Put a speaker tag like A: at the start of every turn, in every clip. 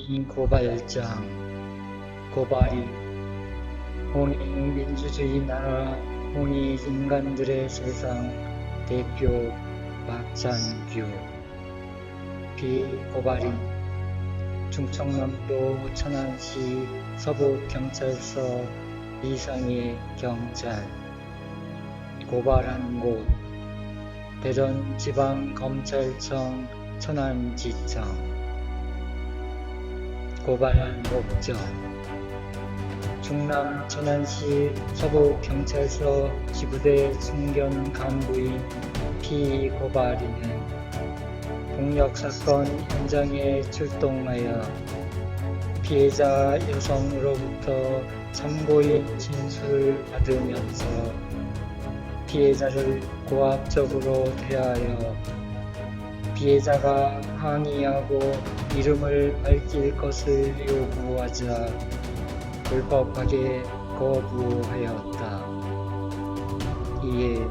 A: 고발장 고발이 홍익민주주의 나라 홍익인간들의 세상 대표 박찬규 비고발인 충청남도 천안시 서부경찰서 이상의 경찰 고발한 곳 대전지방검찰청 천안지청 고발한 목적 충남 천안시 서부경찰서 지구대 중견 간부인 피고발인은 폭력사건 현장에 출동하여 피해자 여성으로부터 참고인 진술을 받으면서 피해자를 고압적으로 대하여 피해자가 항의하고 이름을 밝힐 것을 요구하자 불법하게 거부하였다. 이에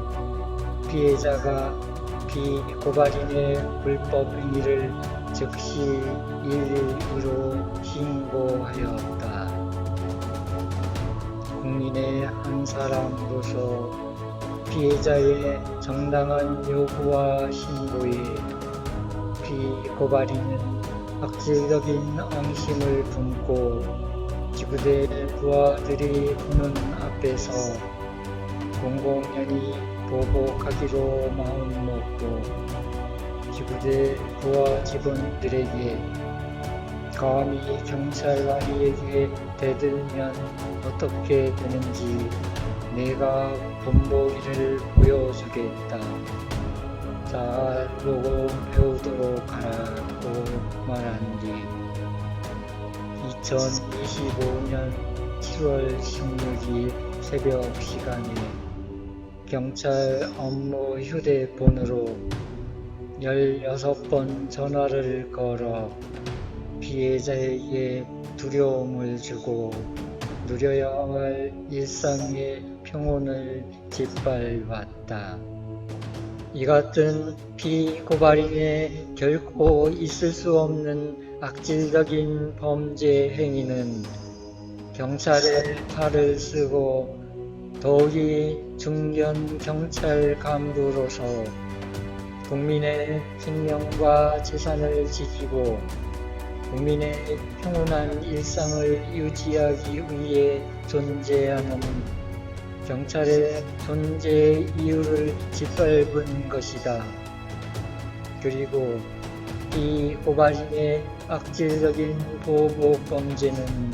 A: 피해자가 피고발인의 불법 행위를 즉시 112로 신고하였다. 국민의 한 사람으로서 피해자의 정당한 요구와 신고에 피고발인은 악질적인 앙심을 품고 지구대 부하들이 보는 앞에서 공공연히 보복하기로 마음먹고 지구대 부하 직원들에게 감히 경찰관리에게 대들면 어떻게 되는지 내가 본보기를 보여주겠다. 잘 보고 배우도록 하라고 말한 뒤 2025년 7월 16일 새벽 시간에 경찰 업무 휴대폰으로 16번 전화를 걸어 피해자에게 두려움을 주고 누려야 할 일상의 평온을 짓밟았다. 이 같은 피고발인의 결코 있을 수 없는 악질적인 범죄 행위는 경찰의 탈을 쓰고 더욱이 중견 경찰 간부로서 국민의 생명과 재산을 지키고 국민의 평온한 일상을 유지하기 위해 존재하는 경찰의 존재 이유를 짓밟은 것이다. 그리고 이 고발인의 악질적인 보복 범죄는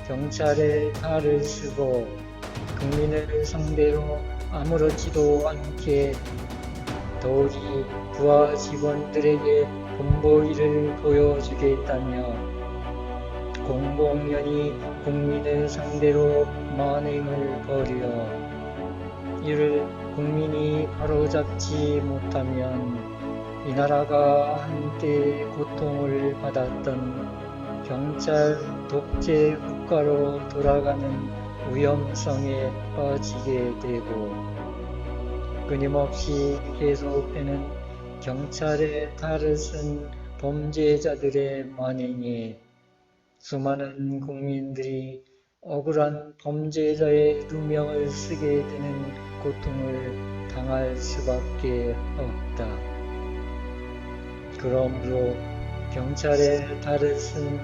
A: 경찰의 탈을 쓰고 국민을 상대로 아무렇지도 않게 더욱이 부하 직원들에게 본보기를 보여주겠다며 공공연히 국민을 상대로 만행을 벌여 이를 국민이 바로잡지 못하면 이 나라가 한때 고통을 받았던 경찰 독재 국가로 돌아가는 위험성에 빠지게 되고 끊임없이 계속되는 경찰의 탈을 쓴 범죄자들의 만행에 수많은 국민들이 억울한 범죄자의 누명을 쓰게 되는 고통을 당할 수밖에 없다. 그러므로 경찰의 탈을 쓴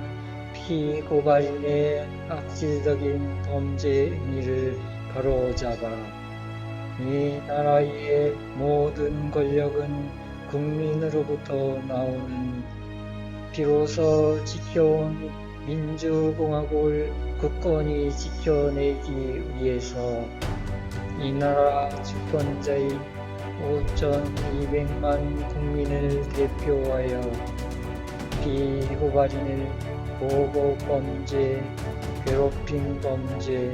A: 피고발인의 악질적인 범죄 행위를 바로잡아 이 나라의 모든 권력은 국민으로부터 나오는 비로소 지켜온 민주공화국을 굳건히 지켜내기 위해서 이 나라 주권자인 5,200만 국민을 대표하여 피고발인을 보복범죄, 괴롭힘 범죄,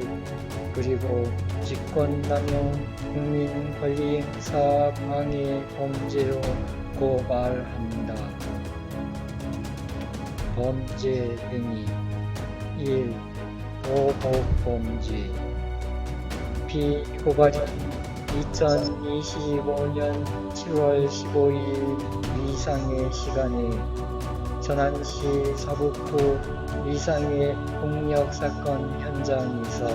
A: 그리고 직권남용 국민권리행사 방해 범죄로 고발합니다. 범죄 행위 1. 보복범죄 피고발인 2025년 7월 15일 위상의 시간에 천안시 서북구 위상의 폭력사건 현장에서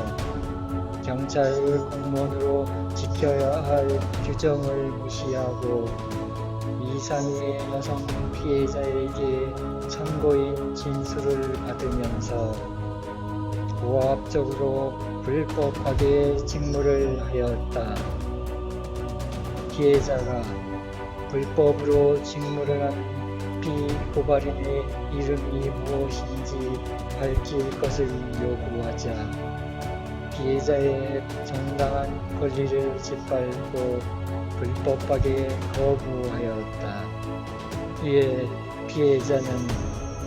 A: 경찰 공무원으로 지켜야 할 규정을 무시하고 위상의 여성 피해자에게 참고인 진술을 받으면서 고압적으로 불법하게 직무를 하였다. 피해자가 불법으로 직무를 한 피고발인의 이름이 무엇인지 밝힐 것을 요구하자 피해자의 정당한 권리를 짓밟고 불법하게 거부하였다. 이에 피해자는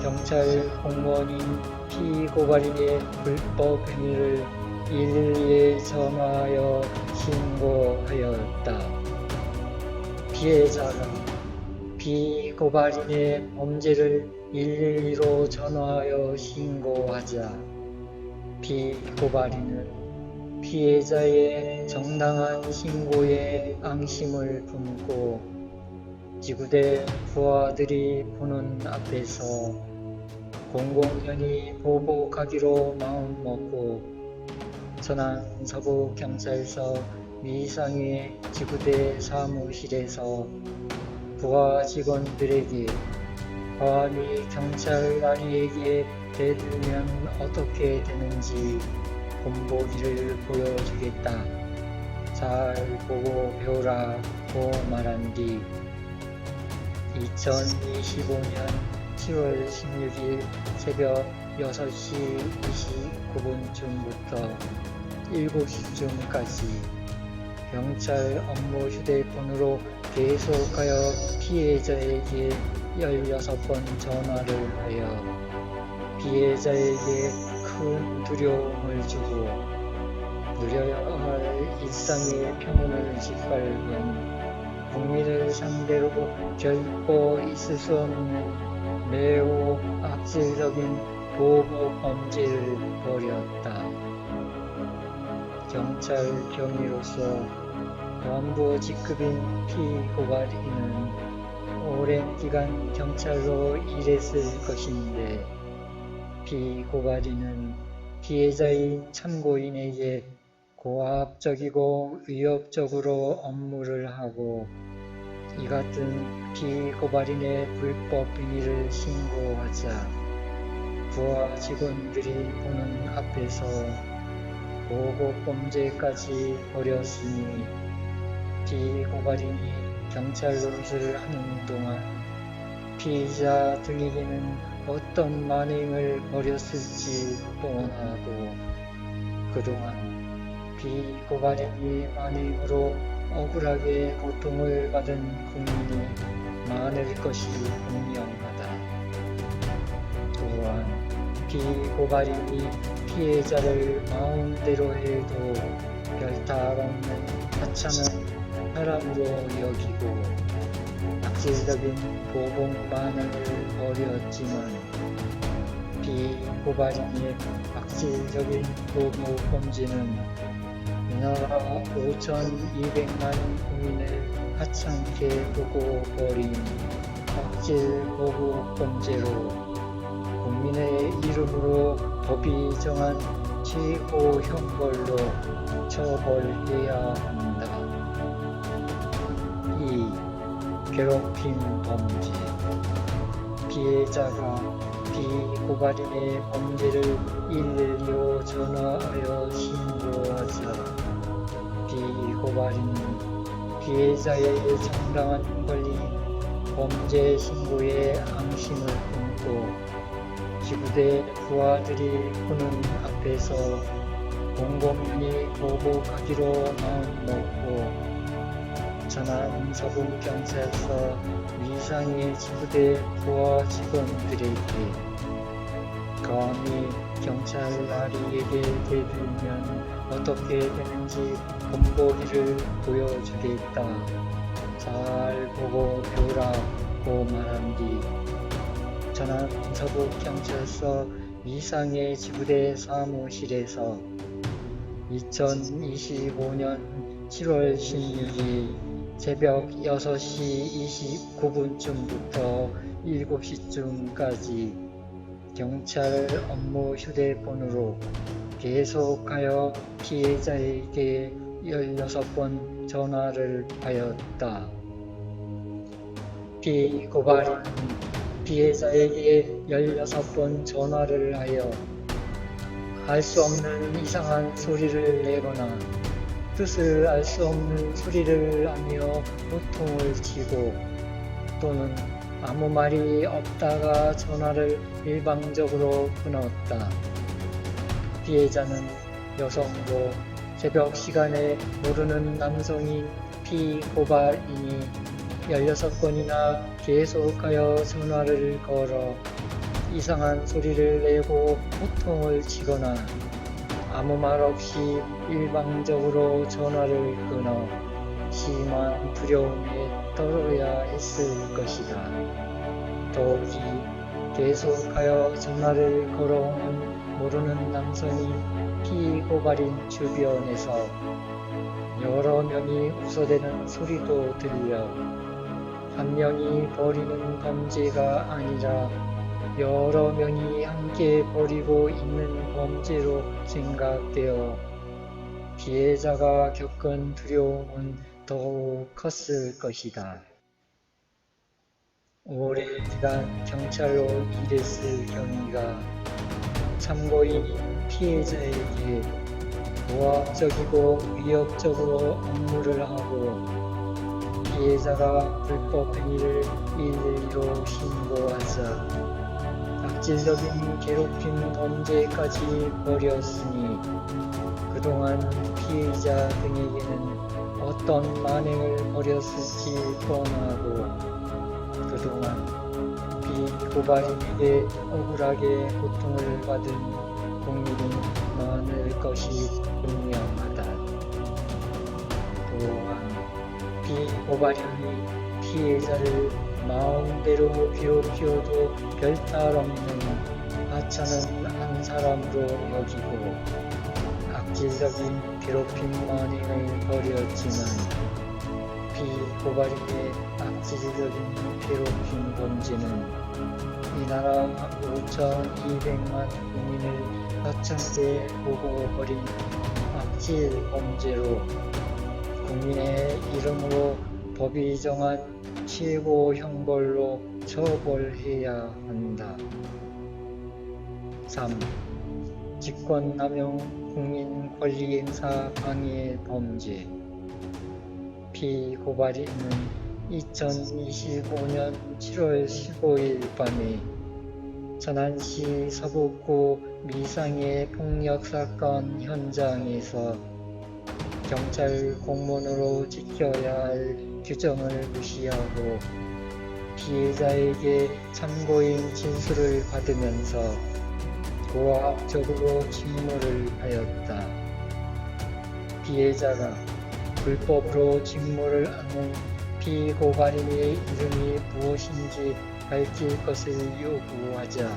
A: 경찰 공무원인 피고발인의 불법 행위를 112에 전화하여 신고하였다. 피해자가 피고발인의 범죄를 112로 전화하여 신고하자 피고발인은 피해자의 정당한 신고에 앙심을 품고 지구대 부하들이 보는 앞에서 공공연히 보복하기로 마음먹고 천안 서부경찰서 위상의 지구대 사무실에서 부하 직원들에게 감히 경찰관리에게 대들면 어떻게 되는지 본보기를 보여주겠다. 잘 보고 배우라고 말한 뒤 2025년 7월 16일 새벽 6시 29분쯤부터 7시쯤까지 경찰 업무 휴대폰으로 계속하여 피해자에게 16번 전화를 하여 피해자에게 큰 두려움을 주고 누려야 할 일상의 평온을 짓밟은 국민을 상대로 결코 있을 수 없는 매우 악질적인 보복 범죄를 벌였다. 경찰 경위로서 간부 직급인 피고발인은 오랜 기간 경찰로 일했을 것인데 피고발인은 피해자인 참고인에게 고압적이고 위협적으로 업무를 하고 이 같은 피고발인의 불법 행위를 신고하자 부하 직원들이 보는 앞에서 보복범죄까지 벌였으니 피고발인이 경찰 노릇을 하는 동안 피의자 등에게는 어떤 만행을 벌였을지 뻔하고 그동안 피고발인의 만행으로 억울하게 고통을 받은 국민이 많을 것이 분명하다. 또한 피고발인이 피해자를 마음대로 해도 별탈 없는 하찮은 사람으로 여기고 악질적인 보복 만행을 벌였지만 피고발인의 악질적인 보복 범죄는 우리나라 5,200만 국민을 하찮게 보고 벌인 악질 보복 범죄로 국민의 이름으로 법이 정한 최고 형벌로 처벌해야 한다. 2. 괴롭힘 범죄. 피해자가 피고발인의 범죄를 112로 전화하여 신고하자 피고발인은 피해자의 정당한 권리인 범죄 신고에 앙심을 품고 지구대 부하들이 보는 앞에서 공공연히 보복하기로 마음먹고 천안 서부경찰서 위상의 지구대 부하 직원들에게 감히 경찰관리에게 대들면 어떻게 되는지 본보기를 보여주겠다. 잘 보고 배우라고 말한 뒤 천안 서부경찰서 위상의 지구대 사무실에서 2025년 7월 16일 새벽 6시 29분쯤부터 7시쯤까지 경찰 업무 휴대폰으로 계속하여 피해자에게 16번 전화를 하였다. 피고발인은 피해자에게 16번 전화를 하여 알 수 없는 이상한 소리를 내거나 뜻을 알 수 없는 소리를 하며 호통을 치고 또는 아무 말이 없다가 전화를 일방적으로 끊었다. 피해자는 여성으로 새벽 시간에 모르는 남성인 피고발인이 16번이나 계속하여 전화를 걸어 이상한 소리를 내고 호통을 치거나 아무 말 없이 일방적으로 전화를 끊어 심한 두려움에 떨어야 했을 것이다. 더욱이 계속하여 전화를 걸어오는 모르는 남성이 피고발인 주변에서 여러 명이 웃어대는 소리도 들려 한 명이 벌이는 범죄가 아니라 여러 명이 함께 벌이고 있는 범죄로 생각되어 피해자가 겪은 두려움은 더욱 컸을 것이다. 오랜기간 경찰로 일했을 경위가 참고인 피해자에게 모함적이고 위협적으로 업무를 하고 피해자가 불법 행위를 112로 신고하자 악질적인 괴롭힘 범죄까지 벌였으니 그동안 피해자 등에게는 어떤 만행을 벌였을지 뻔하고 그동안 피고발인에게 억울하게 고통을 받은 국민이 많을 것이 분명하다. 또한 피고발인이 피해자를 마음대로 괴롭히어도 별탈 없는 하찮은 한 사람으로 여기고 악질적인 괴롭힘 만행을 벌였지만 피고발인의 악질적인 괴롭힘 범죄는 이 나라 5,200만 국민을 하찮게 보고 벌인 악질 범죄로 국민의 이름으로 법이 정한 최고 형벌로 처벌해야 한다. 3. 직권남용 국민권리행사 방해 범죄. 피고발인은 2025년 7월 15일 밤에 천안시 서북구 미상의 폭력사건 현장에서 경찰 공무원으로 지켜야 할 규정을 무시하고 피해자에게 참고인 진술을 받으면서 고압적으로 직무를 하였다. 피해자가 불법으로 직무를 하는 피고발인의 이름이 무엇인지 밝힐 것을 요구하자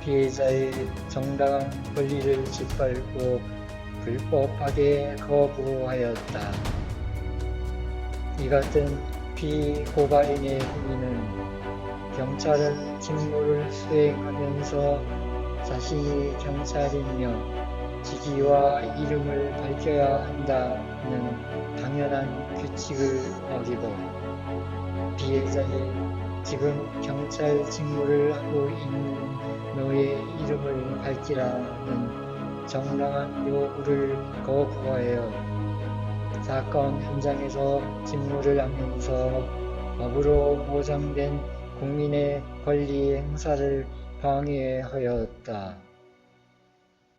A: 피해자의 정당한 권리를 짓밟고 불법하게 거부하였다. 이 같은 피고발인의 행위는 경찰은 직무를 수행하면서 자신이 경찰이며 직위와 이름을 밝혀야 한다는 당연한 규칙을 어기고 피해자의 지금 경찰 직무를 하고 있는 너의 이름을 밝히라는 정당한 요구를 거부하여 사건 현장에서 직무를 하면서 법으로 보장된 국민의 권리 행사를 방해하였다.